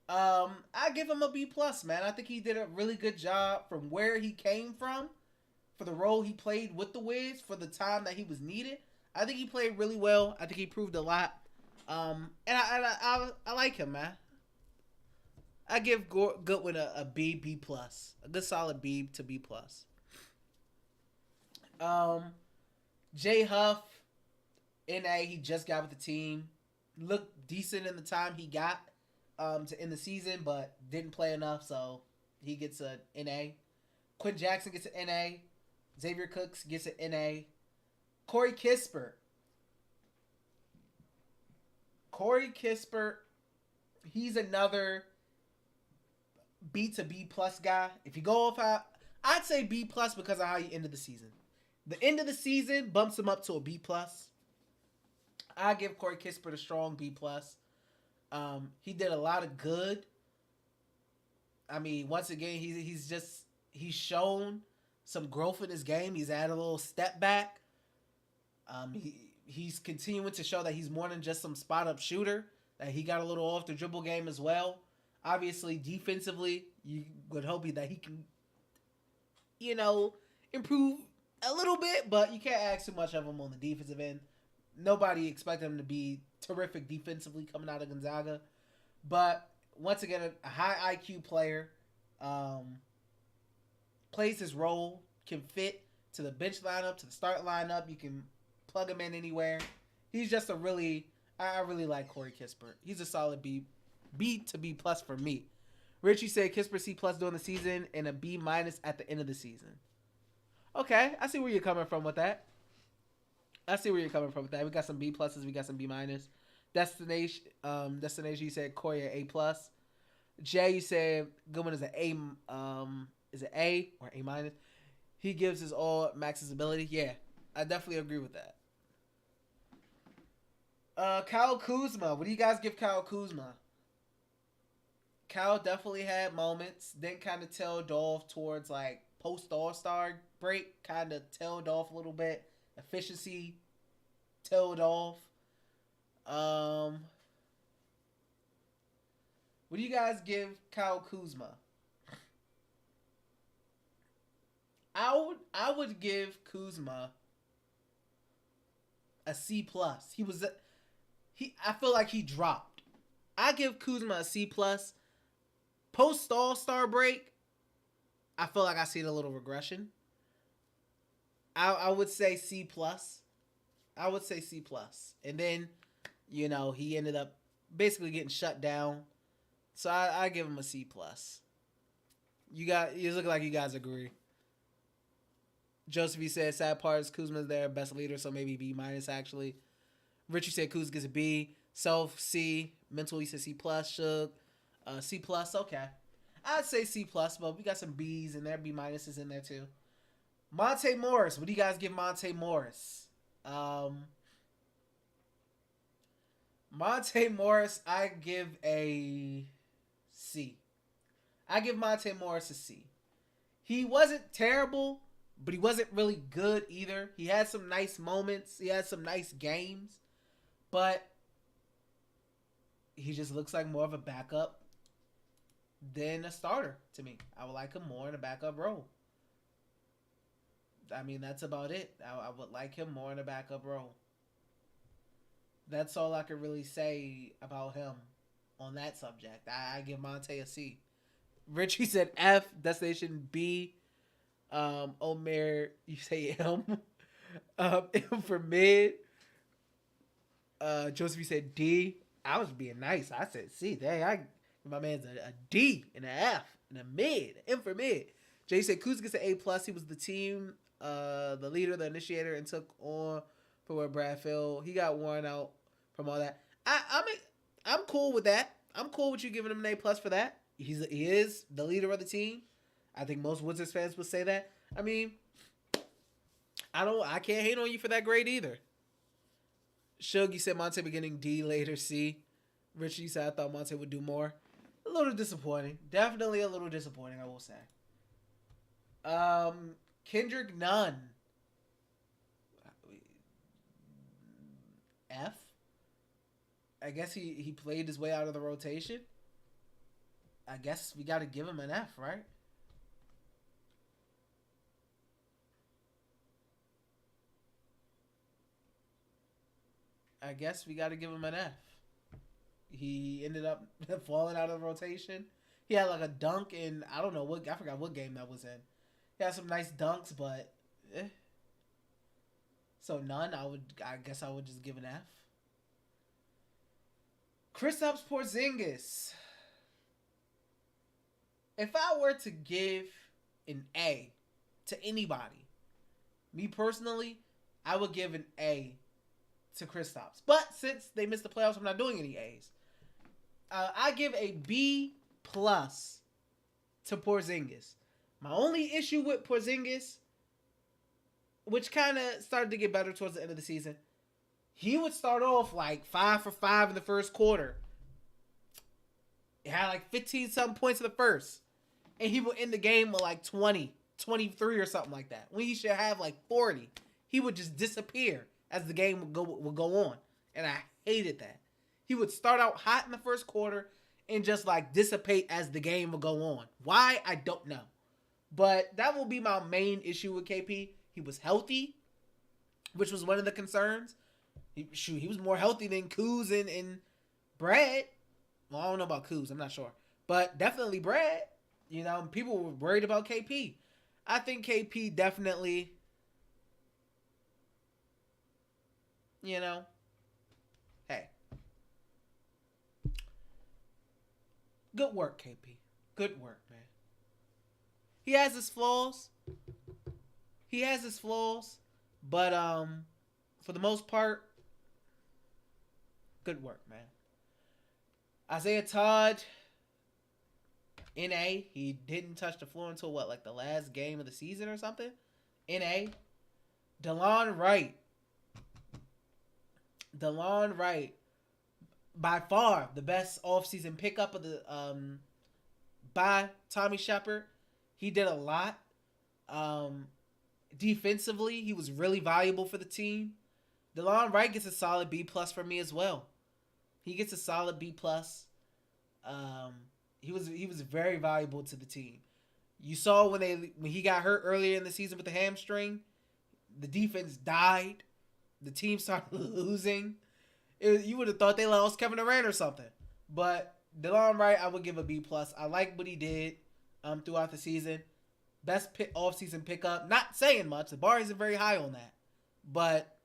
Speaker 1: I give him a B plus, man. I think he did a really good job from where he came from, for the role he played with the Wiz, for the time that he was needed. I think he played really well. I think he proved a lot. And I like him, man. I give Goodwin a B plus, a good solid B to B plus. Jay Huff, NA, he just got with the team. Looked decent in the time he got to end the season, but didn't play enough, so he gets a NA. Quinn Jackson gets an NA. Xavier Cooks gets an NA. Corey Kispert. He's another B to B plus guy. If you go off how, I'd say B plus because of how he ended the season. The end of the season bumps him up to a B plus. I give Corey Kispert a strong B plus. He did a lot of good. I mean, once again, he's shown some growth in his game. He's added a little step back. He's continuing to show that he's more than just some spot up shooter. That he got a little off the dribble game as well. Obviously, defensively, you would hope that he can, improve a little bit, but you can't ask too much of him on the defensive end. Nobody expected him to be terrific defensively coming out of Gonzaga. But once again, a high IQ player, plays his role, can fit to the bench lineup, to the start lineup. You can plug him in anywhere. He's just I really like Corey Kispert. He's a solid B to B plus for me. Richie said Kispert C plus during the season and a B minus at the end of the season. Okay, I see where you're coming from with that. We got some B pluses. We got some B minus. Destination, you said Corey A plus. Jay, you said Goodwin is an A. Is it A or A minus? He gives his all max's ability. Yeah, I definitely agree with that. Kyle Kuzma. What do you guys give Kyle Kuzma? Kyle definitely had moments. Then kind of tailed off towards like post All-Star break. Kind of tailed off a little bit. Efficiency tailed off. What do you guys give Kyle Kuzma? I would give Kuzma a C plus. I feel like he dropped. I give Kuzma a C plus. Post All-Star break, I feel like I see a little regression. I would say C plus. And then, he ended up basically getting shut down. So I give him a C+. You look like you guys agree. Josephine said sad part is Kuzma's their best leader, so maybe B minus actually. Richie said Kuz gets a B. Self C. Mental he said C plus. Shug C plus. Okay, I'd say C plus, but we got some B's in there. B minuses in there too. Monte Morris. What do you guys give Monte Morris? Monte Morris, I give a C. I give Monte Morris a C. He wasn't terrible, but he wasn't really good either. He had some nice moments. He had some nice games. But he just looks like more of a backup than a starter to me. I would like him more in a backup role. I mean, that's about it. I would like him more in a backup role. That's all I could really say about him on that subject. I give Monte a C. Richie said F, Destination B. Omer, you say M. M for mid. Joseph, you said D. I was being nice. I said C. Dang, my man's a D and an F and a mid. M for mid. Jay said Kuz gets an A plus. He was the team, the leader, the initiator, and took on for where Brad fell. He got worn out from all that. I'm cool with that. I'm cool with you giving him an A plus for that. He is the leader of the team. I think most Wizards fans would say that. I mean, I can't hate on you for that grade either. Shug, you said Monte beginning D, later C. Richie said I thought Monte would do more. A little disappointing. Definitely a little disappointing, I will say. Kendrick Nunn. F. I guess he played his way out of the rotation. I guess we got to give him an F, right? I guess we got to give him an F. He ended up falling out of the rotation. He had like a dunk in, I don't know what, I forgot what game that was in. He had some nice dunks, but so none. I guess I would just give an F. Kristaps Porzingis. If I were to give an A to anybody, me personally, I would give an A to Kristaps. But since they missed the playoffs, I'm not doing any A's. I give a B plus to Porzingis. My only issue with Porzingis, which kind of started to get better towards the end of the season, he would start off like 5 for 5 in the first quarter. He had like 15-something points in the first. And he would end the game with like 20, 23 or something like that. When he should have like 40. He would just disappear as the game would go on. And I hated that. He would start out hot in the first quarter and just like dissipate as the game would go on. Why? I don't know. But that will be my main issue with KP. He was healthy, which was one of the concerns. He was more healthy than Kuz and Brad. Well, I don't know about Kuz. I'm not sure. But definitely Brad. You know, people were worried about KP. I think KP definitely, you know, hey. Good work, KP. Good work, man. He has his flaws. But for the most part, good work, man. Isaiah Todd, NA. He didn't touch the floor until what, like the last game of the season or something? NA. DeLon Wright. By far the best offseason pickup of the by Tommy Shepard. He did a lot. Defensively, he was really valuable for the team. DeLon Wright gets a solid B plus for me as well. He gets a solid B plus. He was very valuable to the team. You saw when he got hurt earlier in the season with the hamstring, the defense died. The team started losing. You would have thought they lost Kevin Durant or something. But DeLon Wright, I would give a B plus. I like what he did throughout the season. Best off-season pickup. Not saying much. The bar isn't very high on that. But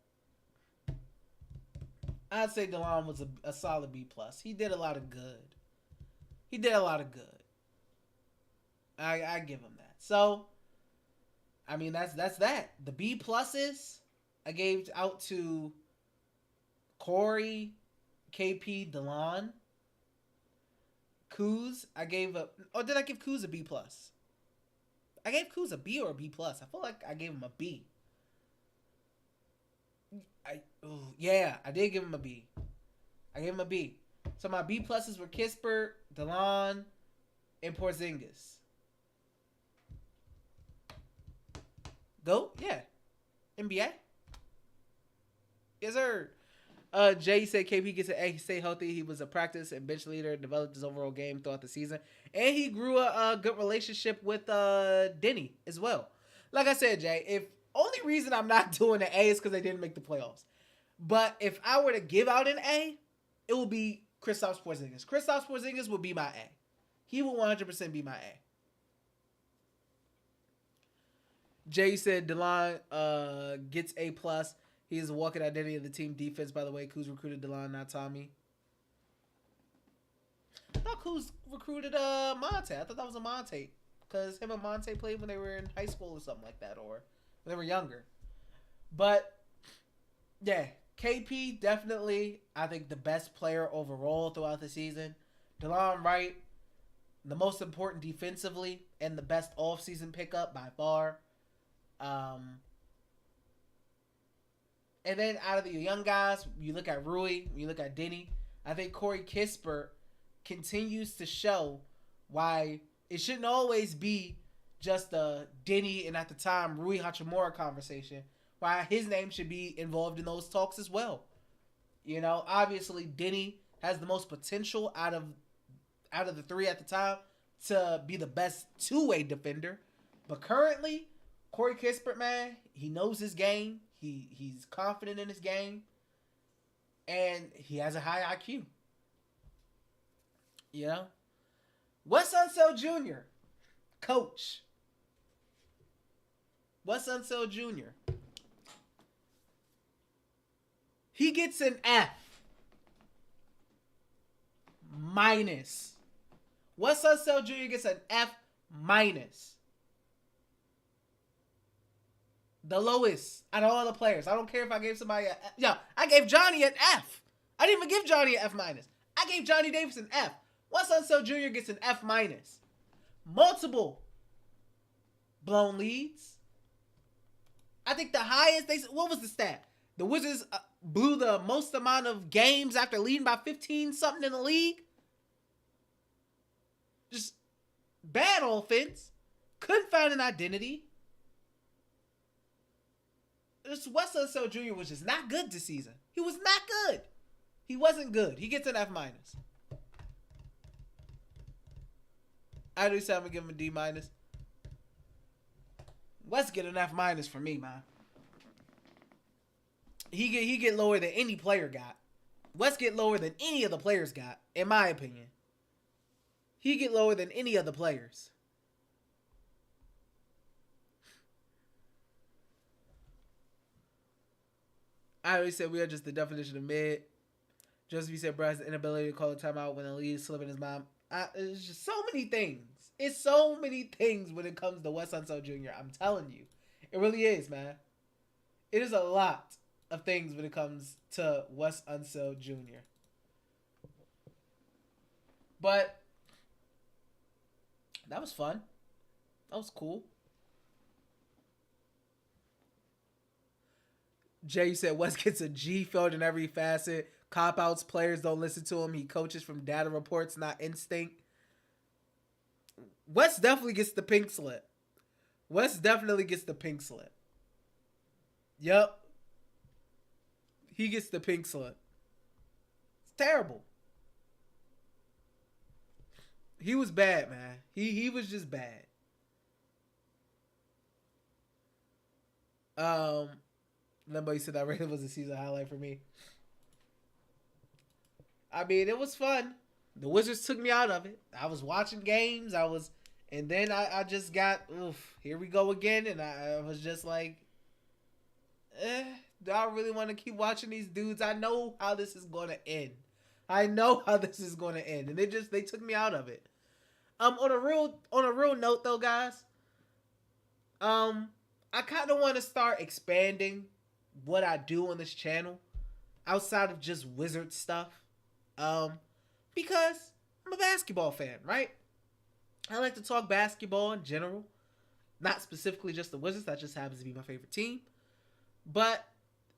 Speaker 1: I'd say DeLon was a solid B plus. He did a lot of good. I give him that. So, I mean, that's that. The B pluses I gave out to Corey, KP, Delon, Kuz. I gave a. Or did I give Kuz a B plus? I gave Kuz a B or a B plus. I feel like I gave him a B. I did give him a B. I gave him a B. So my B pluses were Kispert, Delon, and Porzingis. Go? Yeah. NBA? Yes, sir. Jay said KP gets an A. He stayed healthy. He was a practice and bench leader, developed his overall game throughout the season. And he grew a good relationship with Denny as well. Like I said, Jay, if only reason I'm not doing an A is because they didn't make the playoffs. But if I were to give out an A, it would be Kristaps Porzingis. Kristaps Porzingis would be my A. He will 100% be my A. Jay said Delon gets A+. He is a walking identity of the team defense, by the way. Kuz recruited Delon, not Tommy. I thought Kuz recruited Monte. I thought that was a Monte. Because him and Monte played when they were in high school or something like that. Or when they were younger. But, yeah. KP, definitely, I think, the best player overall throughout the season. DeLon Wright, the most important defensively. And the best offseason pickup by far. And then out of the young guys, you look at Rui, you look at Denny. I think Corey Kispert continues to show why it shouldn't always be just a Denny and at the time Rui Hachimura conversation. Why his name should be involved in those talks as well. You know, obviously Denny has the most potential out of the three at the time to be the best two-way defender. But currently, Corey Kispert, man, he knows his game. He's confident in his game. And he has a high IQ. You know? Wes Unseld Jr., coach. Wes Unseld Jr. He gets an F minus. Wes Unseld Jr. gets an F minus. The lowest out of all the players. I don't care if I gave somebody a... Yeah, I gave Johnny an F. I didn't even give Johnny an F minus. I gave Johnny Davis an F. Wes Unseld Jr. gets an F minus. Multiple blown leads. I think the highest... What was the stat? The Wizards blew the most amount of games after leading by 15-something in the league. Just bad offense. Couldn't find an identity. This Wes Unseld Jr. was just not good this season. He was not good. He wasn't good. He gets an F minus. I do say I'm gonna give him a D minus. Wes get an F minus for me, man. He get lower than any player got. Wes get lower than any of the players got, in my opinion. He get lower than any of the players. I always said we are just the definition of mid. Joseph said Brad's inability to call a timeout when the lead is slipping his mom. It's just so many things. It's so many things when it comes to Wes Unseld Jr. I'm telling you. It really is, man. It is a lot of things when it comes to Wes Unseld Jr. But that was fun. That was cool. Jay said Wes gets a G filled in every facet. Cop-outs, players don't listen to him. He coaches from data reports, not instinct. Wes definitely gets the pink slip. Wes definitely gets the pink slip. Yep. He gets the pink slip. It's terrible. He was bad, man. He was just bad. Nobody said that really was a season highlight for me. I mean, it was fun. The Wizards took me out of it. I was watching games. And then I just got, here we go again. And I was just like, do I really want to keep watching these dudes? I know how this is going to end. And they took me out of it. On a real note though, guys, I kind of want to start expanding what I do on this channel outside of just Wizard stuff. Because I'm a basketball fan, right? I like to talk basketball in general, not specifically just the Wizards. That just happens to be my favorite team. But,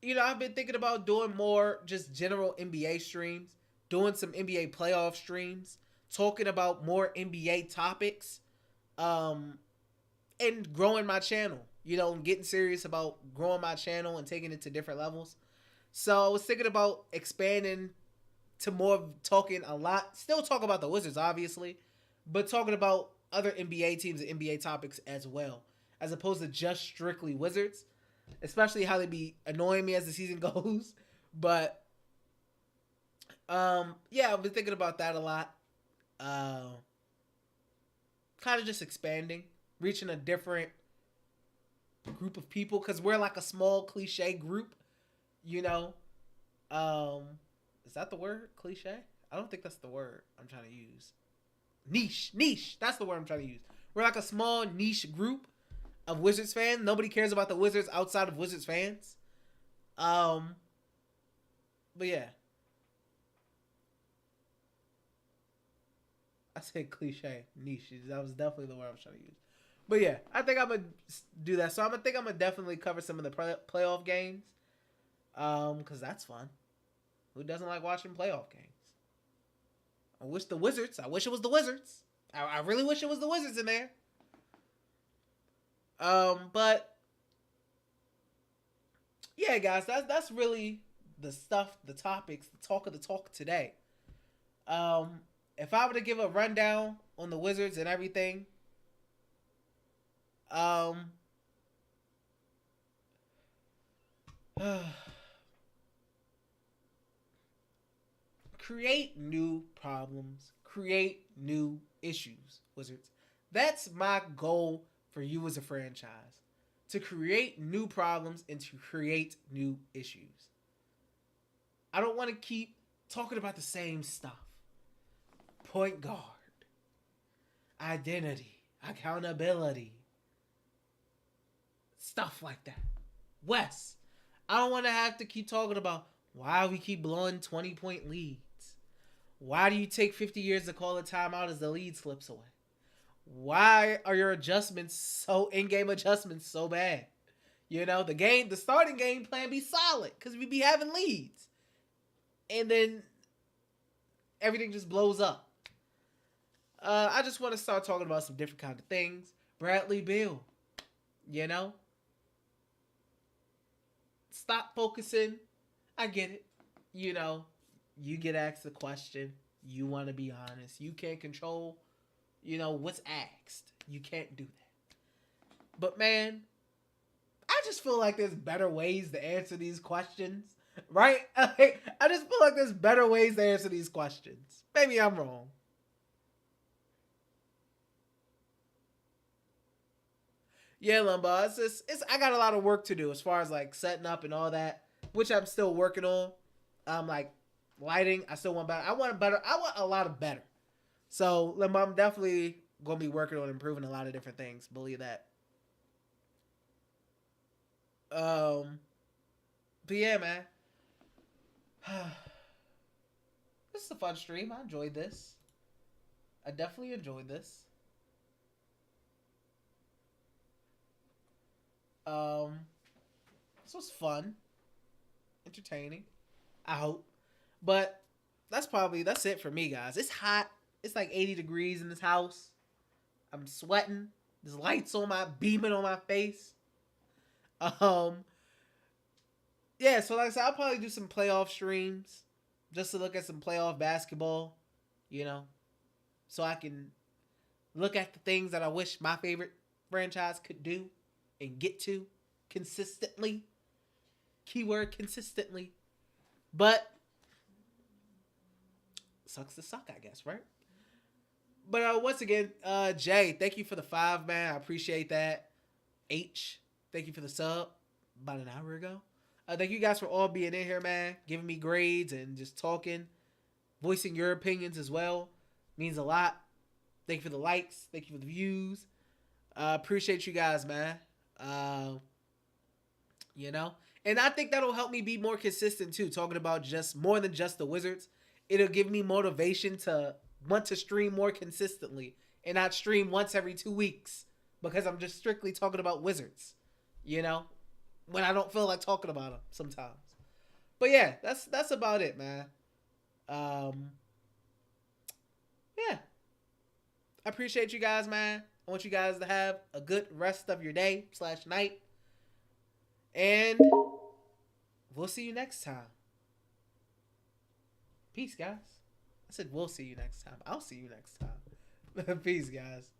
Speaker 1: I've been thinking about doing more just general NBA streams, doing some NBA playoff streams, talking about more NBA topics, and growing my channel. Getting serious about growing my channel and taking it to different levels. So I was thinking about expanding to more of talking a lot. Still talk about the Wizards, obviously, but talking about other NBA teams and NBA topics as well, as opposed to just strictly Wizards, especially how they be annoying me as the season goes. But, yeah, I've been thinking about that a lot. Kind of just expanding, reaching a different group of people, because we're like a small cliche group, is that the word, cliche? I don't think that's the word I'm trying to use. Niche, that's the word I'm trying to use. We're like a small niche group of Wizards fans. Nobody cares about the Wizards outside of Wizards fans. But yeah, I said cliche, niche. That was definitely the word I was trying to use. But yeah, I think I'm going to do that. So I'm going to definitely cover some of the playoff games. Because that's fun. Who doesn't like watching playoff games? I wish it was the Wizards. I really wish it was the Wizards in there. But yeah, guys, that's really the stuff, the topics, the talk of the talk today. If I were to give a rundown on the Wizards and everything, create new problems, create new issues, Wizards. That's my goal for you as a franchise. To create new problems and to create new issues. I don't want to keep talking about the same stuff. Point guard. Identity. Accountability. Stuff like that. Wes. I don't want to have to keep talking about why we keep blowing 20-point leads. Why do you take 50 years to call a timeout as the lead slips away? Why are your in-game adjustments so bad? The starting game plan be solid because we be having leads. And then everything just blows up. I just want to start talking about some different kind of things. Bradley Beal, Stop focusing. I get it. You get asked a question. You want to be honest. You can't control, what's asked. You can't do that. But man, I just feel like there's better ways to answer these questions, right? I just feel like there's better ways to answer these questions. Maybe I'm wrong. Yeah, Lumbar. I got a lot of work to do as far as like setting up and all that, which I'm still working on. Like lighting, I still want better. I want a lot of better. So I'm definitely gonna be working on improving a lot of different things. Believe that. But yeah, man. This is a fun stream. I enjoyed this. I definitely enjoyed this. This was fun, entertaining, I hope. But that's it for me, guys. It's hot. It's like 80 degrees in this house. I'm sweating. There's lights beaming on my face. Yeah, so like I said, I'll probably do some playoff streams just to look at some playoff basketball, so I can look at the things that I wish my favorite franchise could do and get to consistently. Keyword consistently. But sucks to suck, I guess, right? But once again, Jay, thank you for the 5, man. I appreciate that. H, thank you for the sub about an hour ago. Thank you guys for all being in here, man. Giving me grades and just talking. Voicing your opinions as well. Means a lot. Thank you for the likes. Thank you for the views. Appreciate you guys, man. You know, and I think that'll help me be more consistent too. Talking about just more than just the Wizards, it'll give me motivation to want to stream more consistently and not stream once every 2 weeks because I'm just strictly talking about Wizards. You know, when I don't feel like talking about them sometimes. But yeah, that's about it, man. Yeah, I appreciate you guys, man. I want you guys to have a good rest of your day / night. And we'll see you next time. Peace, guys. I said we'll see you next time. I'll see you next time. Peace, guys.